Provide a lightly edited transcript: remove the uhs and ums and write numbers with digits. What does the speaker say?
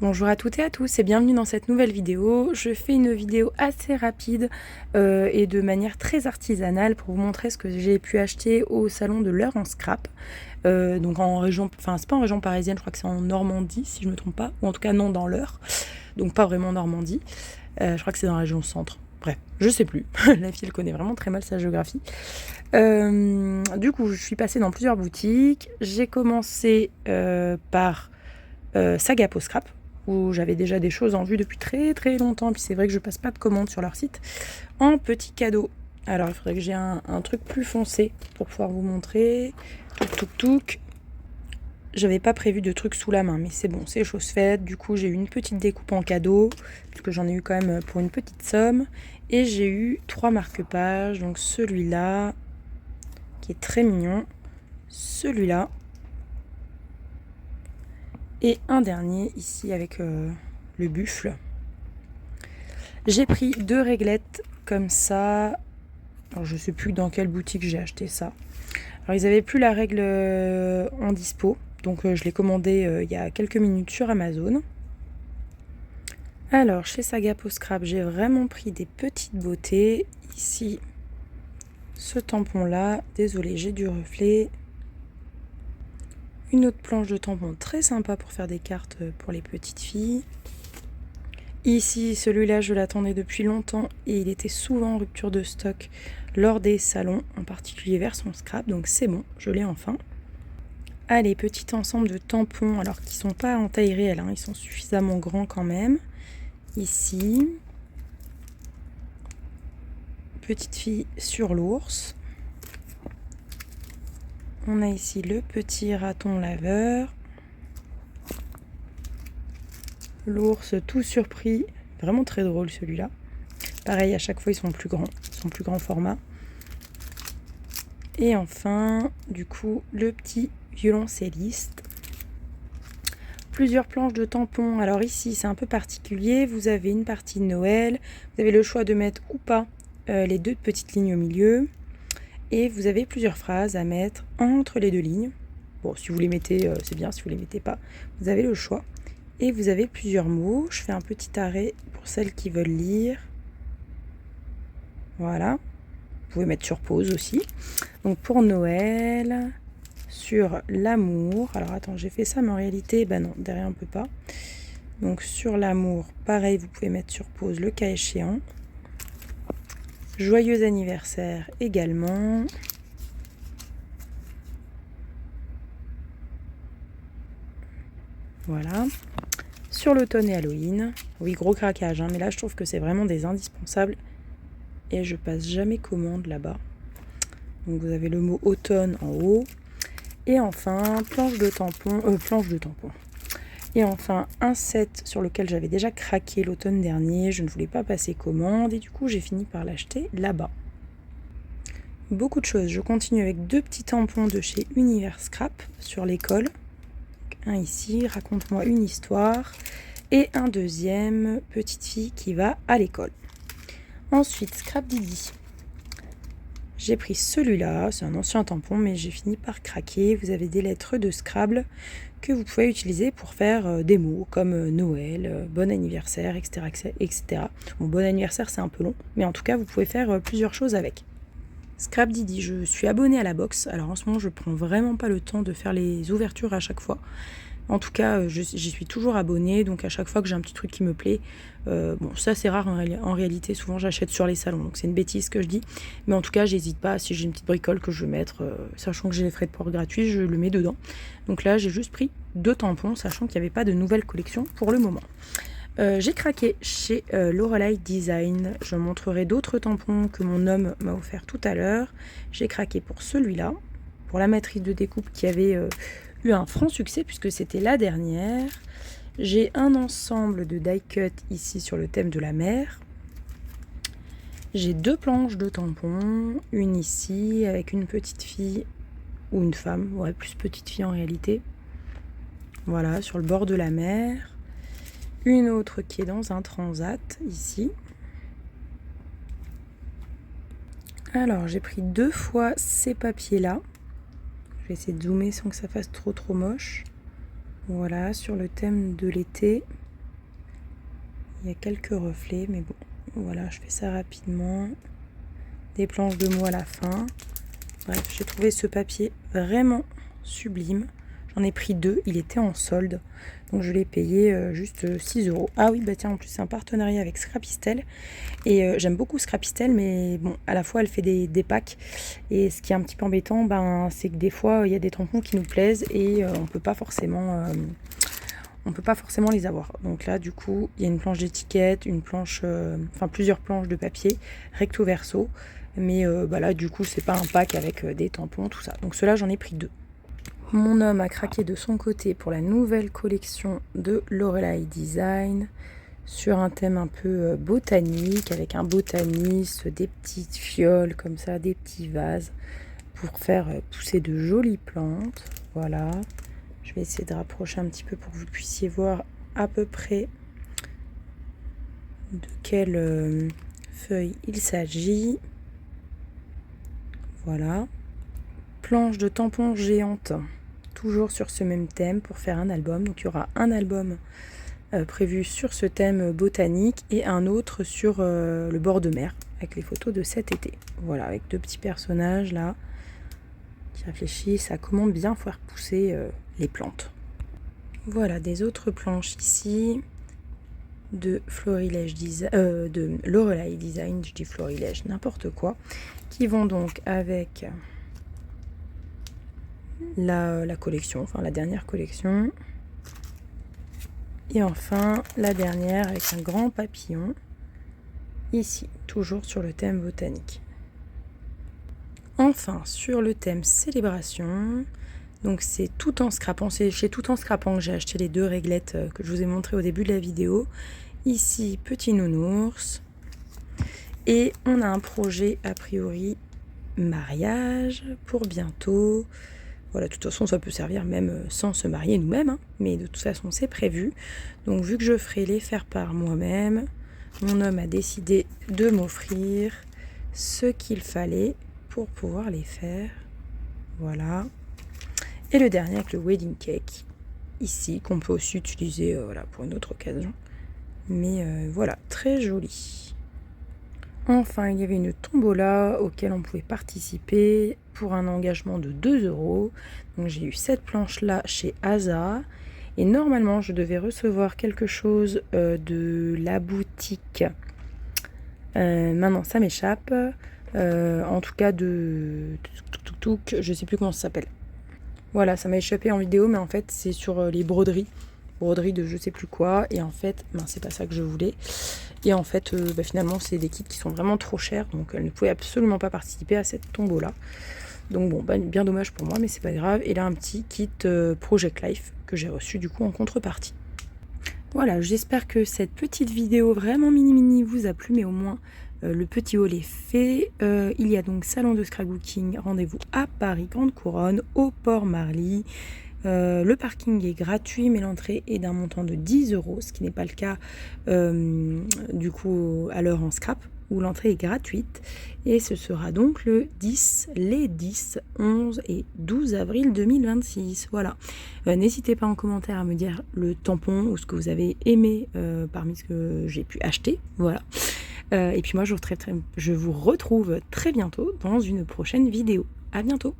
Bonjour à toutes et à tous et bienvenue dans cette nouvelle vidéo. Je fais une vidéo assez rapide et de manière très artisanale pour vous montrer ce que j'ai pu acheter au salon de l'Eure en scrap. Donc en région, enfin c'est pas en région parisienne, je crois que c'est en Normandie si je me trompe pas, ou en tout cas non dans l'Eure, donc pas vraiment Normandie. Je crois que c'est dans la région centre. Bref, je sais plus. La fille elle connaît vraiment très mal sa géographie. Du coup, je suis passée dans plusieurs boutiques. J'ai commencé par Sagapo Scrap, où j'avais déjà des choses en vue depuis très très longtemps, puis c'est vrai que je passe pas de commandes sur leur site, en petit cadeau. Alors il faudrait que j'ai un truc plus foncé pour pouvoir vous montrer. Touk. J'avais pas prévu de trucs sous la main, mais c'est bon, c'est chose faite. Du coup j'ai eu une petite découpe en cadeau, puisque j'en ai eu quand même pour une petite somme. Et j'ai eu 3 marque-pages, donc celui-là, qui est très mignon, celui-là, et un dernier ici avec le buffle. J'ai pris 2 réglettes comme ça. Alors je sais plus dans quelle boutique j'ai acheté ça. Alors ils avaient plus la règle en dispo, donc je l'ai commandé il y a quelques minutes sur Amazon. Alors chez Sagapo Scrap, j'ai vraiment pris des petites beautés. Ici, ce tampon là, désolé j'ai du reflet. Une autre planche de tampon très sympa pour faire des cartes pour les petites filles. Ici, celui-là, je l'attendais depuis longtemps et il était souvent en rupture de stock lors des salons, en particulier version scrap, donc c'est bon, je l'ai enfin. Allez, petit ensemble de tampons, alors qu'ils sont pas en taille réelle, hein, ils sont suffisamment grands quand même. Ici, petite fille sur l'ours. On a ici le petit raton laveur. L'ours tout surpris, vraiment très drôle celui-là. Pareil, à chaque fois ils sont plus grands format. Et enfin, du coup, le petit violoncelliste. Plusieurs planches de tampons. Alors ici, c'est un peu particulier. Vous avez une partie de Noël. Vous avez le choix de mettre ou pas les 2 petites lignes au milieu. Et vous avez plusieurs phrases à mettre entre les 2 lignes. Bon, si vous les mettez, c'est bien. Si vous les mettez pas, vous avez le choix. Et vous avez plusieurs mots. Je fais un petit arrêt pour celles qui veulent lire. Voilà. Vous pouvez mettre sur pause aussi. Donc pour Noël, sur l'amour. Alors attends, j'ai fait ça, mais en réalité, bah non, derrière on peut pas. Donc sur l'amour, pareil, vous pouvez mettre sur pause le cas échéant. Joyeux anniversaire également. Voilà. Sur l'automne et Halloween. Oui, gros craquage, hein, mais là je trouve que c'est vraiment des indispensables. Et je passe jamais commande là-bas. Donc vous avez le mot automne en haut. Et enfin, planche de tampon. Et enfin, un set sur lequel j'avais déjà craqué l'automne dernier. Je ne voulais pas passer commande et du coup, j'ai fini par l'acheter là-bas. Beaucoup de choses. Je continue avec 2 petits tampons de chez Univers Scrap sur l'école. Un ici, raconte-moi une histoire. Et un deuxième, petite fille qui va à l'école. Ensuite, Scrap Didi. J'ai pris celui-là, c'est un ancien tampon, mais j'ai fini par craquer. Vous avez des lettres de Scrabble que vous pouvez utiliser pour faire des mots comme Noël, bon anniversaire, etc. Bon, bon anniversaire, c'est un peu long, mais en tout cas, vous pouvez faire plusieurs choses avec. Scrap Didi, je suis abonnée à la box. Alors en ce moment, je prends vraiment pas le temps de faire les ouvertures à chaque fois. En tout cas, j'y suis toujours abonnée, donc à chaque fois que j'ai un petit truc qui me plaît, bon, ça c'est rare en réalité, souvent j'achète sur les salons, donc c'est une bêtise que je dis, mais en tout cas, j'hésite pas, si j'ai une petite bricole que je veux mettre, sachant que j'ai les frais de port gratuits, je le mets dedans. Donc là, j'ai juste pris 2 tampons, sachant qu'il n'y avait pas de nouvelle collection pour le moment. J'ai craqué chez Lorelei Design. Je montrerai d'autres tampons que mon homme m'a offert tout à l'heure. J'ai craqué pour celui-là, pour la matrice de découpe qui avait eu un franc succès puisque c'était la dernière. J'ai un ensemble de die cut ici sur le thème de la mer. J'ai 2 planches de tampons, une ici avec une petite fille ou une femme, ouais, plus petite fille en réalité. Voilà, sur le bord de la mer. Une autre qui est dans un transat, ici. Alors, j'ai pris 2 fois ces papiers-là. Je vais essayer de zoomer sans que ça fasse trop moche. Voilà, sur le thème de l'été. Il y a quelques reflets, mais bon, voilà, je fais ça rapidement. Des planches de mots à la fin. Bref, j'ai trouvé ce papier vraiment sublime. J'en ai pris 2, il était en solde. Donc je l'ai payé juste 6 €. Ah oui, bah tiens, en plus c'est un partenariat avec Scrapistel. Et j'aime beaucoup Scrapistel, mais bon, à la fois elle fait des packs. Et ce qui est un petit peu embêtant, ben, c'est que des fois il y a des tampons qui nous plaisent et on peut pas forcément les avoir. Donc là, du coup, il y a une planche d'étiquette, une planche, enfin plusieurs planches de papier, recto verso. Mais bah là, du coup, c'est pas un pack avec des tampons, tout ça. Donc ceux-là, j'en ai pris 2. Mon homme a craqué de son côté pour la nouvelle collection de Lorelei Design sur un thème un peu botanique, avec un botaniste, des petites fioles comme ça, des petits vases pour faire pousser de jolies plantes. Voilà. Je vais essayer de rapprocher un petit peu pour que vous puissiez voir à peu près de quelle feuille il s'agit. Voilà. Planche de tampons géante, toujours sur ce même thème pour faire un album. Donc il y aura un album prévu sur ce thème botanique et un autre sur le bord de mer avec les photos de cet été. Voilà, avec 2 petits personnages là qui réfléchissent à comment bien faire pousser les plantes. Voilà des autres planches ici de de Lorelei Design, je dis Florilège, n'importe quoi, qui vont donc avec la collection, enfin la dernière collection. Et enfin la dernière avec un grand papillon, ici, toujours sur le thème botanique. Enfin, sur le thème célébration, donc c'est tout en scrapant, c'est chez Tout en scrapant que j'ai acheté les 2 réglettes que je vous ai montré au début de la vidéo. Ici, petit nounours. Et on a un projet a priori mariage pour bientôt. Voilà, de toute façon, ça peut servir même sans se marier nous-mêmes, hein, mais de toute façon, c'est prévu. Donc, vu que je ferai les faire par moi-même, mon homme a décidé de m'offrir ce qu'il fallait pour pouvoir les faire. Voilà. Et le dernier avec le wedding cake, ici, qu'on peut aussi utiliser voilà, pour une autre occasion. Mais voilà, très joli. Enfin, il y avait une tombola auquel on pouvait participer pour un engagement de 2 €. Donc j'ai eu cette planche-là chez Asa. Et normalement, je devais recevoir quelque chose de la boutique. Maintenant, ça m'échappe. En tout cas, je sais plus comment ça s'appelle. Voilà, ça m'a échappé en vidéo, mais en fait, c'est sur les broderies. Broderie de je sais plus quoi. Et en fait, c'est pas ça que je voulais. Et en fait, finalement, c'est des kits qui sont vraiment trop chers. Donc, elle ne pouvait absolument pas participer à cette tombola. Donc, bon, bien dommage pour moi, mais c'est pas grave. Et là, un petit kit Project Life que j'ai reçu du coup en contrepartie. Voilà, j'espère que cette petite vidéo vraiment mini vous a plu, mais au moins le petit haul est fait. Il y a donc salon de scrapbooking, rendez-vous à Paris, Grande Couronne, au Port Marly. Le parking est gratuit, mais l'entrée est d'un montant de 10 €, ce qui n'est pas le cas du coup à l'heure en scrap, où l'entrée est gratuite. Et ce sera donc les 10, 11 et 12 avril 2026. Voilà. N'hésitez pas en commentaire à me dire le tampon ou ce que vous avez aimé parmi ce que j'ai pu acheter. Voilà. Et puis moi, je vous retrouve très bientôt dans une prochaine vidéo. À bientôt!